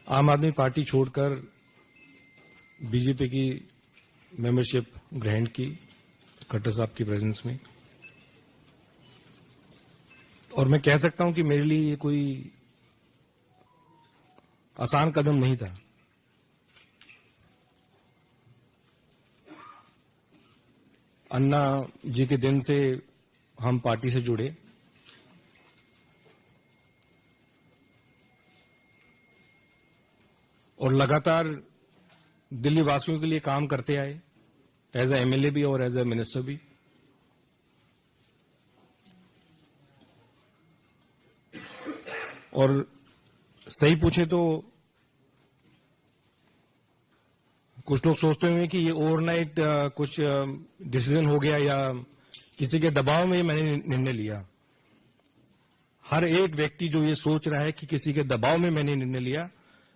आम आदमी पार्टी छोड़कर बीजेपी की मेंबरशिप ग्रहण की खट्टर साहब की प्रेजेंस में, और मैं कह सकता हूं कि मेरे लिए ये कोई आसान कदम नहीं था। अन्ना जी के दिन से हम पार्टी से जुड़े और लगातार दिल्ली वासियों के लिए काम करते आए, एज ए एमएलए भी और एज ए मिनिस्टर भी। और सही पूछे तो कुछ लोग सोचते होंगे कि ये ओवरनाइट कुछ डिसीजन हो गया या किसी के दबाव में मैंने निर्णय लिया। हर एक व्यक्ति जो ये सोच रहा है कि किसी के दबाव में मैंने निर्णय लिया,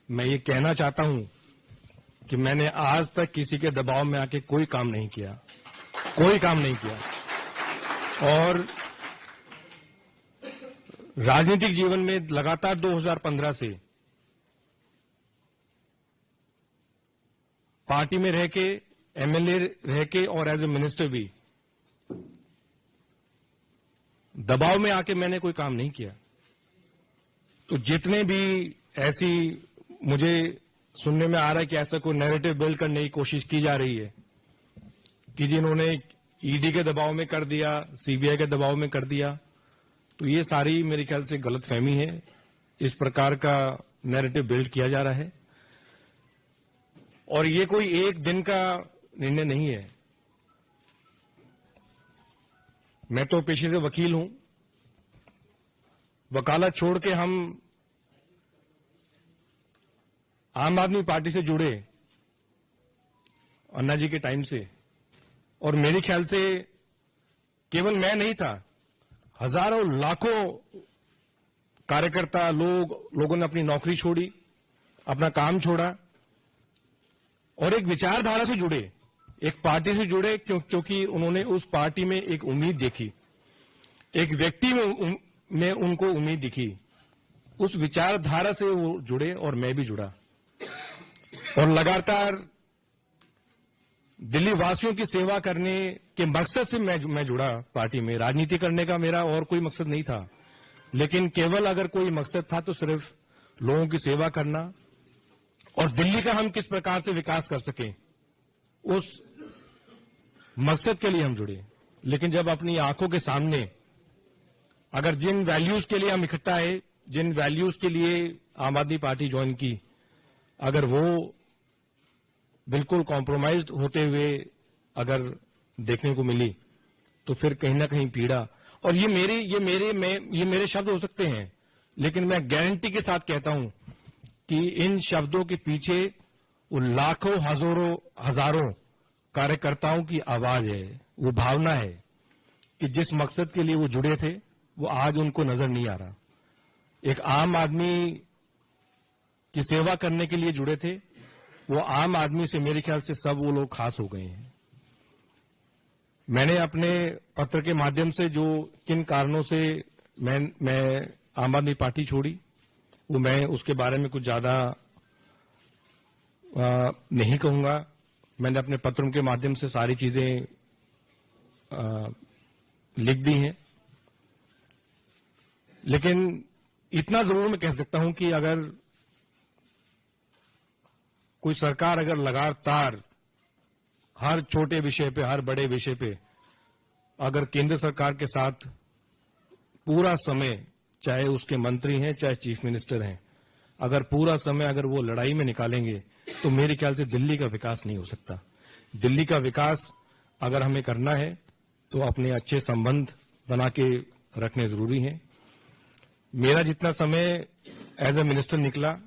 मैं ये कहना चाहता हूं कि मैंने आज तक किसी के दबाव में आके कोई काम नहीं किया, कोई काम नहीं किया। और राजनीतिक जीवन में लगातार 2015 से पार्टी में रह के, एमएलए रह के और एज ए मिनिस्टर भी दबाव में आके मैंने कोई काम नहीं किया। तो जितने भी ऐसी मुझे सुनने में आ रहा है कि ऐसा कोई नैरेटिव बिल्ड करने की कोशिश की जा रही है कि जिन्होंने ईडी के दबाव में कर दिया, सीबीआई के दबाव में कर दिया, तो ये सारी मेरे ख्याल से गलतफहमी है। इस प्रकार का नैरेटिव बिल्ड किया जा रहा है और ये कोई एक दिन का निर्णय नहीं है। मैं तो पेशे से वकील हूं, वकालत छोड़ के हम आम आदमी पार्टी से जुड़े अन्ना जी के टाइम से, और मेरे ख्याल से केवल मैं नहीं था, हजारों लाखों कार्यकर्ता लोगों ने अपनी नौकरी छोड़ी, अपना काम छोड़ा और एक विचारधारा से जुड़े, एक पार्टी से जुड़े, क्योंकि उन्होंने उस पार्टी में एक उम्मीद देखी, एक व्यक्ति में उनको उम्मीद दिखी। उस विचारधारा से वो जुड़े और मैं भी जुड़ा और लगातार दिल्ली वासियों की सेवा करने के मकसद से मैं जुड़ा पार्टी में। राजनीति करने का मेरा और कोई मकसद नहीं था, लेकिन केवल अगर कोई मकसद था तो सिर्फ लोगों की सेवा करना और दिल्ली का हम किस प्रकार से विकास कर सकें, उस मकसद के लिए हम जुड़े। लेकिन जब अपनी आंखों के सामने अगर जिन वैल्यूज के लिए हम इकट्ठा आए, जिन वैल्यूज के लिए आम आदमी पार्टी ज्वाइन की, अगर वो बिल्कुल कॉम्प्रोमाइज्ड होते हुए अगर देखने को मिली तो फिर कहीं ना कहीं पीड़ा। और ये मेरे शब्द हो सकते हैं, लेकिन मैं गारंटी के साथ कहता हूं कि इन शब्दों के पीछे उन लाखों हजारों कार्यकर्ताओं की आवाज है, वो भावना है कि जिस मकसद के लिए वो जुड़े थे वो आज उनको नजर नहीं आ रहा। एक आम आदमी की सेवा करने के लिए जुड़े थे, वो आम आदमी से मेरे ख्याल से सब वो लोग खास हो गए हैं। मैंने अपने पत्र के माध्यम से जो किन कारणों से मैं आम आदमी पार्टी छोड़ी, वो मैं उसके बारे में कुछ ज्यादा नहीं कहूंगा। मैंने अपने पत्रों के माध्यम से सारी चीजें लिख दी हैं, लेकिन इतना जरूर मैं कह सकता हूं कि अगर कोई सरकार अगर लगातार हर छोटे विषय पे, हर बड़े विषय पे अगर केंद्र सरकार के साथ पूरा समय, चाहे उसके मंत्री हैं चाहे चीफ मिनिस्टर हैं, अगर पूरा समय अगर वो लड़ाई में निकालेंगे तो मेरे ख्याल से दिल्ली का विकास नहीं हो सकता। दिल्ली का विकास अगर हमें करना है तो अपने अच्छे संबंध बना के रखने जरूरी हैं। मेरा जितना समय एज ए मिनिस्टर निकला,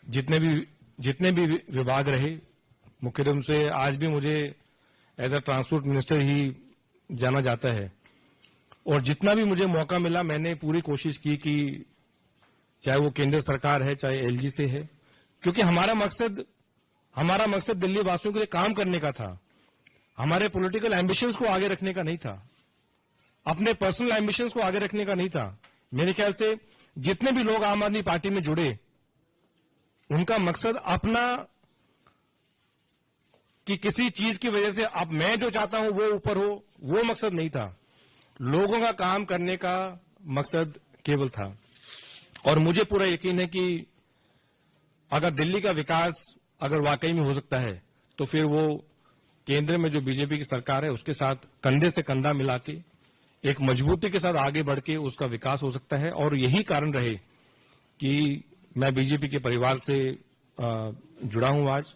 जितने भी विभाग रहे, मुख्य रूप से आज भी मुझे एज ए ट्रांसपोर्ट मिनिस्टर ही जाना जाता है, और जितना भी मुझे मौका मिला मैंने पूरी कोशिश की कि चाहे वो केंद्र सरकार है चाहे एलजी से है, क्योंकि हमारा मकसद दिल्ली वासियों के लिए काम करने का था। हमारे पॉलिटिकल एम्बिशंस को आगे रखने का नहीं था, अपने पर्सनल एम्बिशंस को आगे रखने का नहीं था। मेरे ख्याल से जितने भी लोग आम आदमी पार्टी में जुड़े उनका मकसद अपना कि किसी चीज की वजह से अब मैं जो चाहता हूं वो ऊपर हो, वो मकसद नहीं था। लोगों का काम करने का मकसद केवल था। और मुझे पूरा यकीन है कि अगर दिल्ली का विकास अगर वाकई में हो सकता है तो फिर वो केंद्र में जो बीजेपी की सरकार है उसके साथ कंधे से कंधा मिला के एक मजबूती के साथ आगे बढ़ के उसका विकास हो सकता है। और यही कारण रहे कि मैं बीजेपी के परिवार से जुड़ा हूं आज।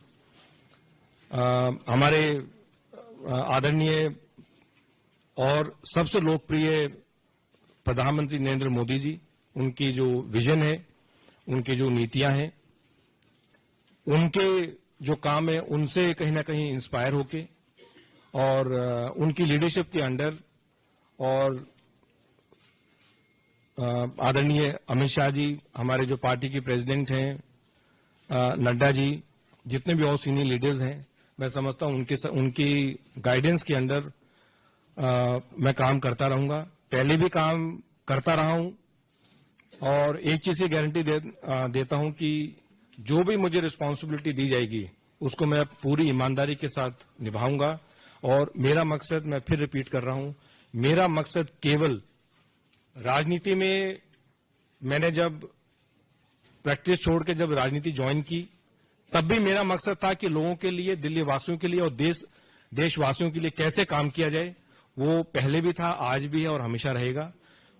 हमारे आदरणीय और सबसे लोकप्रिय प्रधानमंत्री नरेंद्र मोदी जी, उनकी जो विजन है, उनकी जो नीतियां हैं, उनके जो काम है, उनसे कहीं ना कहीं इंस्पायर होके और उनकी लीडरशिप के अंडर और आदरणीय अमित शाह जी, हमारे जो पार्टी के प्रेसिडेंट हैं, नड्डा जी, जितने भी और सीनियर लीडर्स हैं, मैं समझता हूं उनकी गाइडेंस के अंडर मैं काम करता रहूंगा। पहले भी काम करता रहा हूं और एक चीज की गारंटी देता हूं कि जो भी मुझे रिस्पॉन्सिबिलिटी दी जाएगी उसको मैं पूरी ईमानदारी के साथ निभाऊंगा। और मेरा मकसद, मैं फिर रिपीट कर रहा हूं, मेरा मकसद केवल राजनीति में, मैंने जब प्रैक्टिस छोड़ के जब राजनीति ज्वाइन की तब भी मेरा मकसद था कि लोगों के लिए, दिल्ली वासियों के लिए और देशवासियों के लिए कैसे काम किया जाए। वो पहले भी था, आज भी है और हमेशा रहेगा।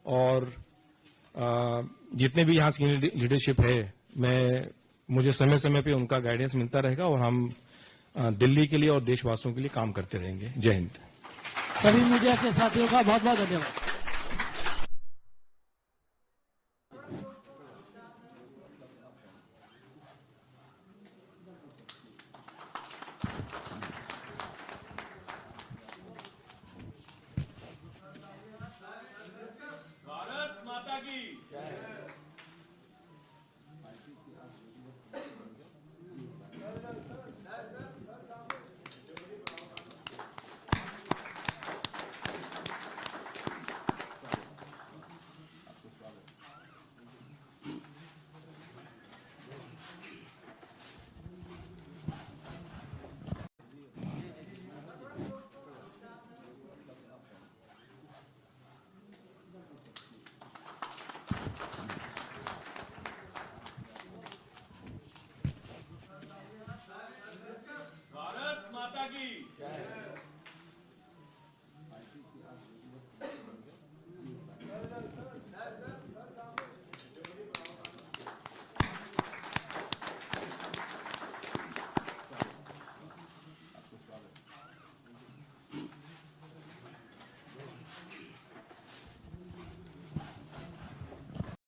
और जितने भी यहाँ सीनियर लीडरशिप है, मुझे समय समय पे उनका गाइडेंस मिलता रहेगा और हम दिल्ली के लिए और देशवासियों के लिए काम करते रहेंगे। जय हिंद। सभी मीडिया के साथियों का बहुत बहुत धन्यवाद।